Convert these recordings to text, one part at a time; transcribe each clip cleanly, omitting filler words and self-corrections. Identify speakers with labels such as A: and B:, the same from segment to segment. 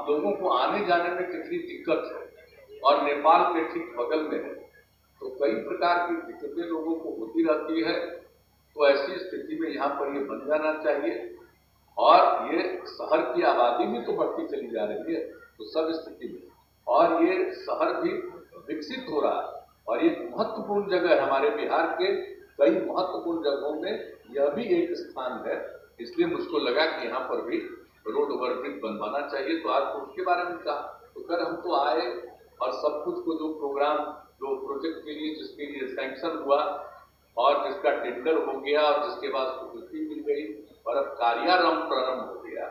A: लोगों को आने जाने में कितनी दिक्कत है और नेपाल के ठीक बगल में है, तो कई प्रकार की दिक्कतें लोगों को होती रहती है। तो ऐसी स्थिति में यहाँ पर ये बन जाना चाहिए और ये शहर की आबादी भी तो बढ़ती चली जा रही है, तो सब स्थिति में और ये शहर भी विकसित हो रहा है और ये महत्वपूर्ण जगह है। हमारे बिहार के कई महत्वपूर्ण जगहों में यह भी एक स्थान है, इसलिए मुझको लगा कि यहाँ पर भी रोड ओवरब्रिज बनवाना चाहिए। तो आज तो उसके बारे में कहा, तो फिर हम तो आए और सब कुछ को जो प्रोग्राम जो प्रोजेक्ट के लिए जिसके लिए सैंक्शन हुआ और जिसका टेंडर हो गया और जिसके बाद स्वीकृति मिल गई और अब कार्यारंभ प्रारंभ हो गया,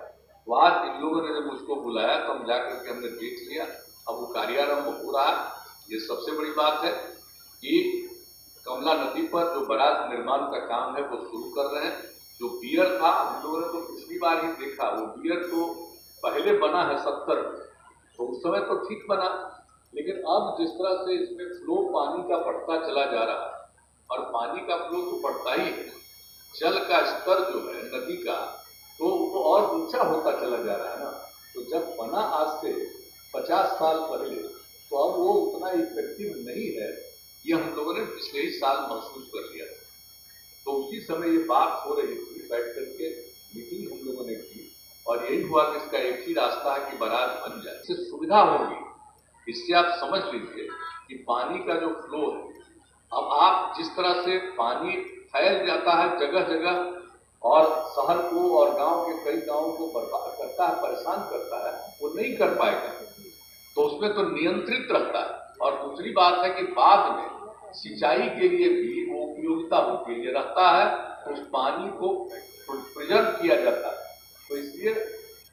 A: तो आज इन लोगों ने जब मुझको बुलाया तो हम जाकर के हमने देख लिया, अब वो कार्यारंभ हो रहा है। ये सबसे बड़ी बात है कि कमला नदी पर जो बराज निर्माण का काम है वो शुरू कर रहे हैं। जो बियर था हम लोगों ने तो पिछली बार ही देखा, वो बियर तो पहले बना है 70 में, तो उस समय तो ठीक बना, लेकिन अब जिस तरह से इसमें फ्लो पानी का बढ़ता चला जा रहा है और पानी का फ्लो तो बढ़ता ही है, जल का स्तर जो है नदी का तो वो और ऊंचा होता चला जा रहा है ना। तो जब बना आज से 50 साल पहले, तो अब वो उतना इफेक्टिव नहीं है, ये हम लोगों ने पिछले ही साल महसूस कर लिया था। तो उसी समय ये बात हो रही थी, बैठ करके मीटिंग हम लोगों ने की और यही हुआ कि इसका एक ही रास्ता है कि बराज बन जाए, इससे सुविधा होगी। इससे आप समझ लीजिए कि पानी का जो फ्लो है, अब आप जिस तरह से पानी फैल जाता है जगह जगह और शहर को और गांव के कई गांवों को बर्बाद करता है, परेशान करता है, वो नहीं कर पाएगा, तो उसमें तो नियंत्रित रहता है। और दूसरी बात है कि बाद में सिंचाई के लिए भी वो उपयोगिता के लिए रहता है, तो उस पानी को प्रिजर्व किया जाता है। तो इसलिए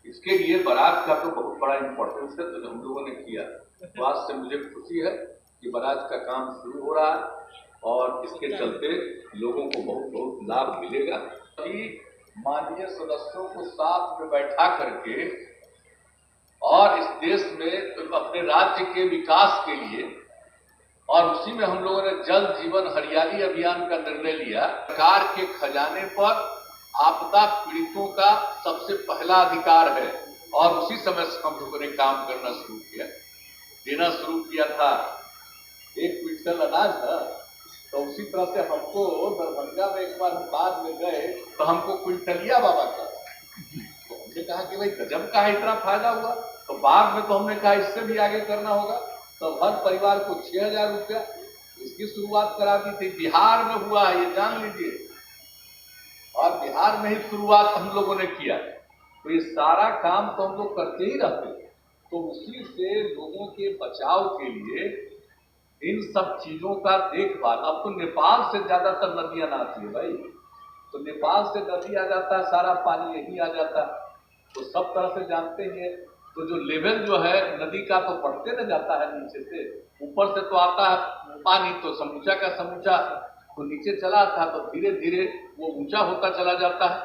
A: इसके लिए बराज का तो बहुत बड़ा इंपॉर्टेंस है, तो हम लोगों ने किया। तो आज से मुझे खुशी है कि बराज का काम शुरू हो रहा है और इसके चलते लोगों को बहुत बहुत लाभ मिलेगा। माननीय सदस्यों को साथ में बैठा करके और इस देश में तो अपने राज्य के विकास के लिए, और उसी में हम लोगों ने जल जीवन हरियाली अभियान का निर्णय लिया। सरकार के खजाने पर आपदा पीड़ितों का सबसे पहला अधिकार है और उसी समय से हम लोगों ने काम करना शुरू किया, देना शुरू किया था। 1 क्विंटल अनाज था, तो उसी तरह से हमको दरभंगा में एक बार हम बाद में गए तो हमको क्विंटलिया बाबा का, तो हमने कहा कि भाई गजब का है, इतना फायदा हुआ। तो बाद में तो हमने कहा इससे भी आगे करना होगा, तो हर परिवार को 6000 रुपया इसकी शुरुआत करा दी थी। बिहार में हुआ है, ये जान लीजिए, और बिहार में ही शुरुआत हम लोगों ने किया। तो ये सारा काम तो हम लोग करते ही रहते हैं। तो उसी से लोगों के बचाव के लिए इन सब चीजों का देखभाल, अब तो नेपाल से ज्यादातर नदियां आती है भाई, तो नेपाल से नदी आ जाता है, सारा पानी यही आ जाता है, तो सब तरह से जानते हैं। तो जो लेवल जो है नदी का तो बढ़ते न जाता है नीचे से, ऊपर से तो आता है पानी तो समूचा का समूचा तो नीचे चला आता है, तो धीरे धीरे वो ऊंचा होता चला जाता है,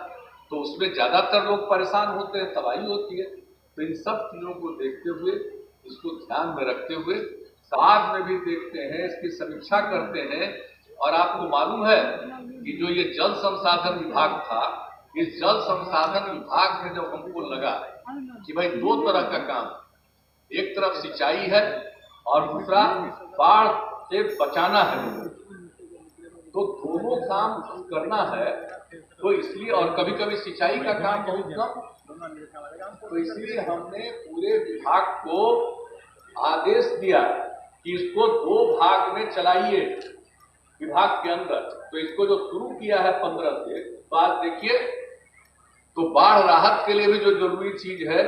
A: तो उसमें ज्यादातर लोग परेशान होते हैं, तबाही होती है। तो इन सब चीजों को देखते हुए, इसको ध्यान में रखते हुए बाद में भी देखते हैं, इसकी समीक्षा करते हैं। और आपको मालूम है कि जो ये जल संसाधन विभाग था, इस जल संसाधन विभाग में जब हमको लगा कि भाई 2 तरह का काम, एक तरफ सिंचाई है और दूसरा बाढ़ से बचाना है, तो दोनों काम करना है, तो इसलिए, और कभी कभी सिंचाई का काम बहुत कम, तो इसलिए हमने पूरे विभाग को आदेश दिया कि इसको 2 भाग में चलाइए विभाग के अंदर। तो इसको जो शुरू किया है 15 से, बात देखिए, तो बाढ़ राहत के लिए भी जो जरूरी चीज है,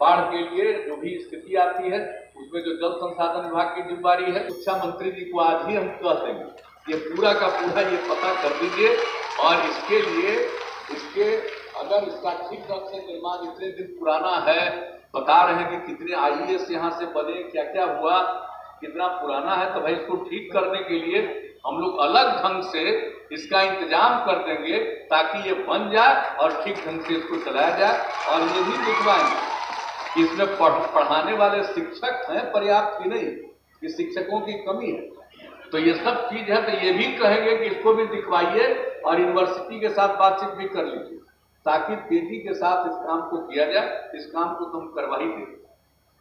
A: बाढ़ के लिए जो भी स्थिति आती है उसमें जो जल संसाधन विभाग की जिम्मेदारी है, शिक्षा मंत्री जी को आज ही हम कह देंगे, ये पूरा का पूरा ये पता कर दीजिए। और इसके लिए अगर इसका ठीक ढंग से निर्माण इतने दिन पुराना है, बता रहे हैं कि कितने IAS यहाँ से बने, क्या क्या हुआ, कितना पुराना है, तो भाई इसको ठीक करने के लिए हम लोग अलग ढंग से इसका इंतजाम कर देंगे ताकि ये बन जाए और ठीक ढंग से इसको चलाया जाए। और ये भी दिखवाएंगे कि इसमें पढ़ाने वाले शिक्षक हैं पर्याप्त कि नहीं, कि शिक्षकों की कमी है, तो ये सब चीज है। तो ये भी कहेंगे कि इसको भी दिखवाइए और यूनिवर्सिटी के साथ बातचीत भी कर लीजिए ताकि तेजी के साथ इस काम को किया जाए। इस काम को तो हम करवा ही देंगे।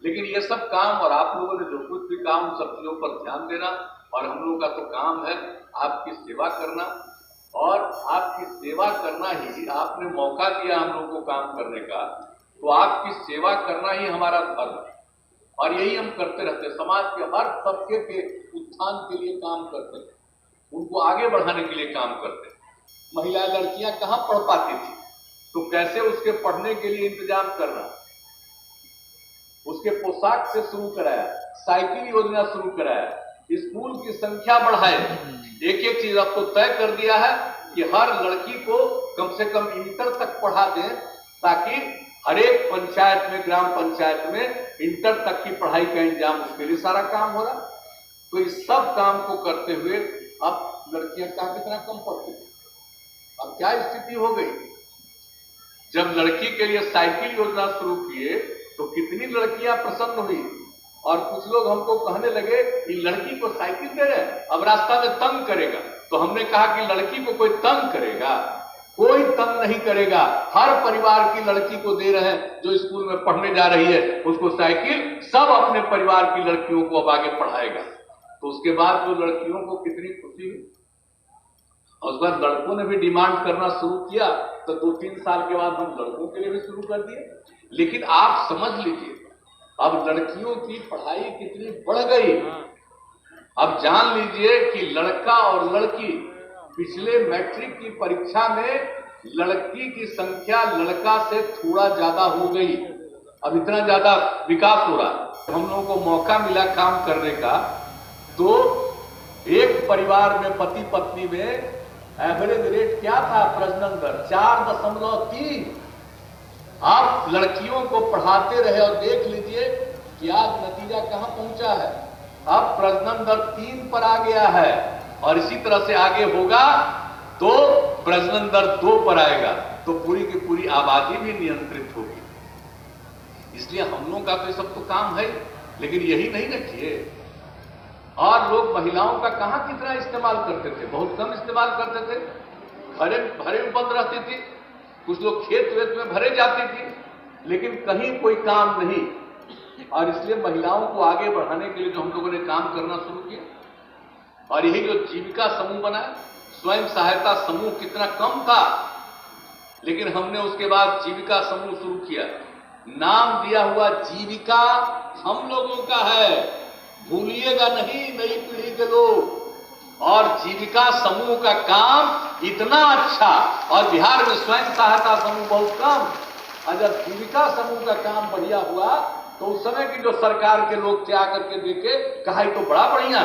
A: लेकिन ये सब काम और आप लोगों ने जो कुछ भी काम सब चीजों पर ध्यान देना, और हम लोगों का तो काम है आपकी सेवा करना, और आपकी सेवा करना ही, आपने मौका दिया हम लोगों को काम करने का, तो आपकी सेवा करना ही हमारा धर्म है, और यही हम करते रहते। समाज के हर तबके के उत्थान के लिए काम करते हैं, उनको आगे बढ़ाने के लिए काम करते हैं। महिला लड़कियां कहाँ पढ़ पाती थी, तो कैसे उसके पढ़ने के लिए इंतजाम करना, उसके पोशाक से शुरू कराया, साइकिल योजना शुरू कराया, स्कूल की संख्या बढ़ाए, एक एक चीज अब तो तय कर दिया है कि हर लड़की को कम से कम इंटर तक पढ़ा दें, ताकि हर एक पंचायत में, ग्राम पंचायत में इंटर तक की पढ़ाई का इंतजाम, उसके लिए सारा काम हो रहा। तो इस सब काम को करते हुए अब लड़कियां कहाँ कितना कम पढ़ती थी, अब क्या स्थिति हो गई। जब लड़की के लिए साइकिल योजना शुरू किए तो कितनी लड़कियां प्रसन्न हुई, और कुछ लोग हमको कहने लगे कि लड़की को साइकिल दे रहे हैं, अब रास्ता में तंग करेगा। तो हमने कहा कि लड़की को कोई तंग करेगा? कोई तंग नहीं करेगा। हर परिवार की लड़की को दे रहे हैं, जो स्कूल में पढ़ने जा रही है उसको साइकिल, सब अपने परिवार की लड़कियों को अब आगे पढ़ाएगा। तो उसके बाद जो लड़कियों को कितनी खुशी हुई, और उसके बाद लड़कों ने भी डिमांड करना शुरू किया, तो 2-3 साल के बाद हम लड़कों के लिए भी शुरू कर दिए। लेकिन आप समझ लीजिए, अब लड़कियों की पढ़ाई कितनी बढ़ गई। अब जान लीजिए कि लड़का और लड़की, पिछले मैट्रिक की परीक्षा में लड़की की संख्या लड़का से थोड़ा ज्यादा हो गई। अब इतना ज्यादा विकास हो रहा। हम लोगों को मौका मिला काम करने का, तो एक परिवार में, पति पत्नी में एवरेज रेट क्या था, प्रजनन दर 4.3। आप लड़कियों को पढ़ाते रहे और देख लीजिए कि आज नतीजा कहां पहुंचा है। अब प्रजनन दर 3 पर आ गया है, और इसी तरह से आगे होगा तो प्रजनन दर 2 पर आएगा, तो पूरी की पूरी आबादी भी नियंत्रित होगी। इसलिए हम लोगों का तो ये सब तो काम है, लेकिन यही नहीं न किए। और लोग महिलाओं का कहां कितना इस्तेमाल करते थे, बहुत कम इस्तेमाल करते थे। भरे में बंद रहती थी, कुछ लोग खेत वेत में भरे जाती थी, लेकिन कहीं कोई काम नहीं। और इसलिए महिलाओं को आगे बढ़ाने के लिए जो हम लोगों ने काम करना शुरू किया, और यही जो जीविका समूह बना, स्वयं सहायता समूह कितना कम था, लेकिन हमने उसके बाद जीविका समूह शुरू किया। नाम दिया हुआ जीविका हम लोगों का है, भूलिएगा नहीं नई पीढ़ी के लोग। और जीविका समूह का काम इतना अच्छा, और बिहार में स्वयं सहायता समूह बहुत कम। अगर जीविका समूह का काम बढ़िया हुआ, तो उस समय की जो सरकार के लोग थे आकर के देखे, कहा तो बड़ा बढ़िया।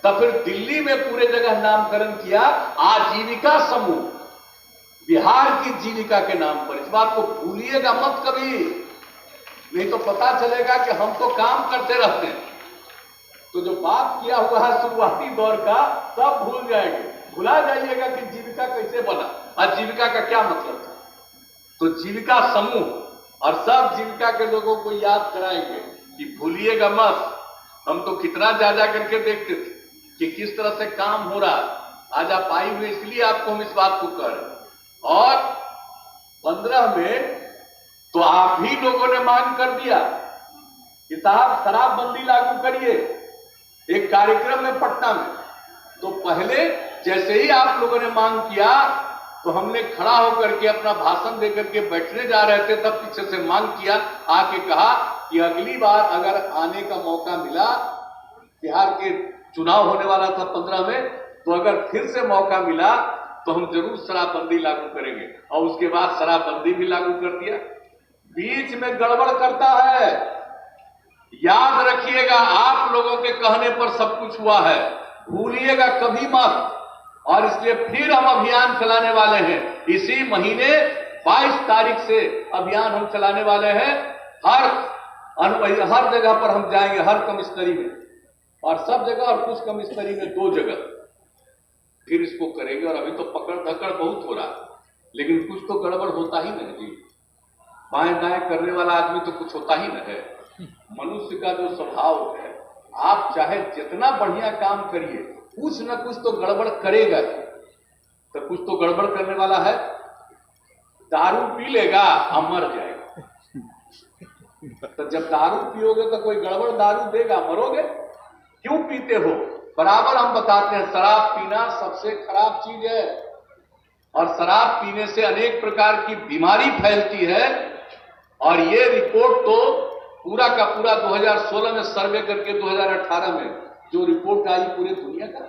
A: तब फिर दिल्ली में पूरे जगह नामकरण किया आजीविका समूह, बिहार की जीविका के नाम पर। इस बात को भूलिएगा मत कभी, नहीं तो पता चलेगा कि हम तो काम करते रहते हैं, तो जो बात किया हुआ है शुरुआती दौर का सब भूल जाएंगे। भुला जाइएगा कि जीविका कैसे बना और जीविका का क्या मतलब था। तो जीविका समूह और सब जीविका के लोगों को याद कराएंगे कि भूलिएगा मत, हम तो कितना जा करके देखते थे कि किस तरह से काम हो रहा। आज आप आई हुए, इसलिए आपको हम इस बात को कह रहे। और 15 में तो आप ही लोगों ने मांग कर दिया कि साहब शराबबंदी लागू करिए, एक कार्यक्रम में पटना में। तो पहले जैसे ही आप लोगों ने मांग किया, तो हमने खड़ा होकर के अपना भाषण देकर के बैठने जा रहे थे, तब पीछे से मांग किया, आके कहा कि अगली बार अगर आने का मौका मिला, बिहार के चुनाव होने वाला था 15 में, तो अगर फिर से मौका मिला तो हम जरूर शराबबंदी लागू करेंगे। और उसके बाद शराबबंदी भी लागू कर दिया। बीच में गड़बड़ करता है, याद रखिएगा, आप लोगों के कहने पर सब कुछ हुआ है, भूलिएगा कभी मत। और इसलिए फिर हम अभियान चलाने वाले हैं। इसी महीने 22 तारीख से अभियान हम चलाने वाले हैं। हर जगह पर हम जाएंगे, हर कमिश्नरी में, और सब जगह, और कुछ कमिश्नरी में 2 जगह फिर इसको करेंगे। और अभी तो पकड़ धकड़ बहुत हो रहा है, लेकिन कुछ तो गड़बड़ होता ही नहीं जी। बाएं दाएं करने वाला आदमी तो कुछ होता ही नहीं है। मनुष्य का जो स्वभाव है, आप चाहे जितना बढ़िया काम करिए, कुछ न कुछ तो गड़बड़ करेगा। तो कुछ तो गड़बड़ करने वाला है। दारू पी लेगा और मर जाएगा, तो जब दारू पियोगे तो कोई गड़बड़ दारू देगा, मरोगे। क्यों पीते हो? बराबर हम बताते हैं शराब पीना सबसे खराब चीज है और शराब पीने से अनेक प्रकार की बीमारी फैलती है। और ये रिपोर्ट तो पूरा का पूरा 2016 में सर्वे करके 2018 में जो रिपोर्ट आई पूरे दुनिया का,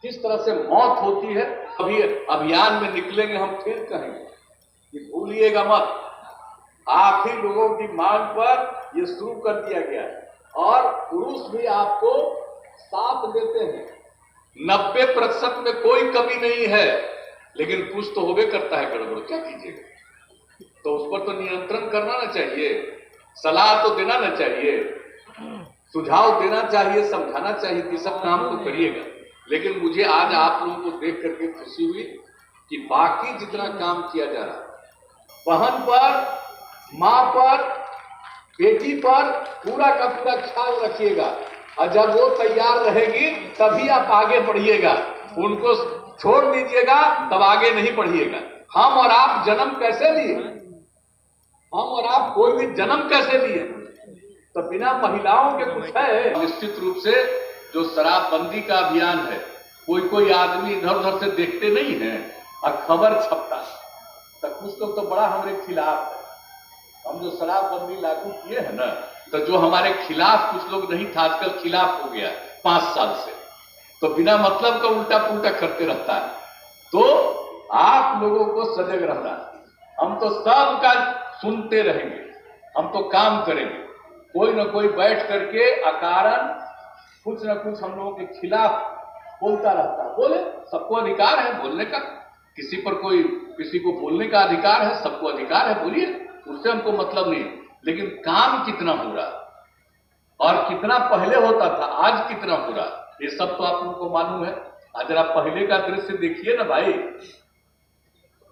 A: किस तरह से मौत होती है। अभी अभियान में निकलेंगे हम, फिर कहेंगे कि भूलिएगा मत। आप ही लोगों की मांग पर ये शुरू कर दिया गया है और पुरुष भी आपको साथ देते हैं। 90% में कोई कमी नहीं है, लेकिन कुछ तो होबे करता है गड़बड़, क्या कीजिएगा। तो उस पर तो नियंत्रण करना ना चाहिए, सलाह तो देना ना चाहिए, सुझाव देना चाहिए, समझाना चाहिए कि सब काम तो करिएगा। लेकिन मुझे आज आप लोगों को देख करके खुशी हुई कि बाकी जितना काम किया जा रहा है, बहन पर, मां पर, बेटी पर पूरा का पूरा ख्याल रखिएगा और जब वो तैयार रहेगी तभी आप आगे बढ़िएगा। उनको छोड़ दीजिएगा तब आगे नहीं बढ़िएगा। हम और आप जन्म कैसे लिए? हम और आप कोई भी जन्म कैसे लिए? तो बिना महिलाओं के कुछ है? निश्चित रूप से जो शराबबंदी का अभियान है, कोई आदमी इधर उधर से देखते नहीं है और खबर छपता है, तो कुछ लोग तो बड़ा हमारे खिलाफ है। हम जो शराबबंदी लागू किए हैं ना, तो जो हमारे खिलाफ कुछ लोग नहीं था, आजकल खिलाफ हो गया 5 साल से, तो बिना मतलब का उल्टा पुल्टा करते रहता है। तो आप लोगों को सजग रहना है। हम तो सबका सुनते रहेंगे, हम तो काम करेंगे। कोई ना कोई बैठ करके अकारण कुछ न कुछ हम लोगों के खिलाफ बोलता रहता है। बोले, सबको अधिकार है बोलने का, किसी पर कोई किसी को बोलने का अधिकार है, सबको अधिकार है, बोलिए, उससे हमको मतलब नहीं। लेकिन काम कितना हो रहा और कितना पहले होता था, आज कितना हो रहा, ये सब तो आप लोगों को मालूम है। अगर आप पहले का दृश्य देखिए ना भाई,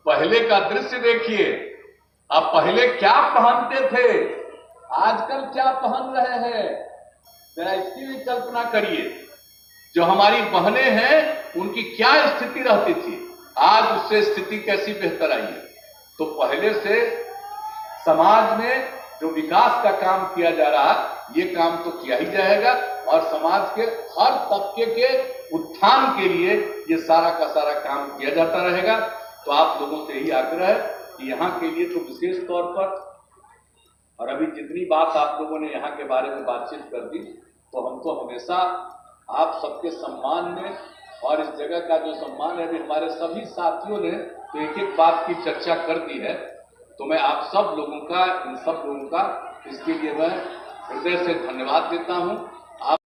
A: पहले का दृश्य देखिए। आप पहले क्या पहनते थे, आजकल क्या पहन रहे हैं, जरा इसकी भी कल्पना करिए। जो हमारी बहनें हैं उनकी क्या स्थिति रहती थी, आज उससे स्थिति कैसी बेहतर आई है। तो पहले से समाज में जो विकास का काम किया जा रहा है, ये काम तो किया ही जाएगा और समाज के हर तबके के उत्थान के लिए ये सारा का सारा काम किया जाता रहेगा। तो आप लोगों से यही आग्रह है कि यहाँ के लिए तो विशेष तौर पर, और अभी जितनी बात आप लोगों ने यहाँ के बारे में बातचीत कर दी, तो हम तो हमेशा आप सबके सम्मान में, और इस जगह का जो सम्मान है, अभी हमारे सभी साथियों ने तो एक एक बात की चर्चा कर दी है। तो मैं आप सब लोगों का, इन सब लोगों का इसके लिए मैं हृदय से धन्यवाद देता हूं।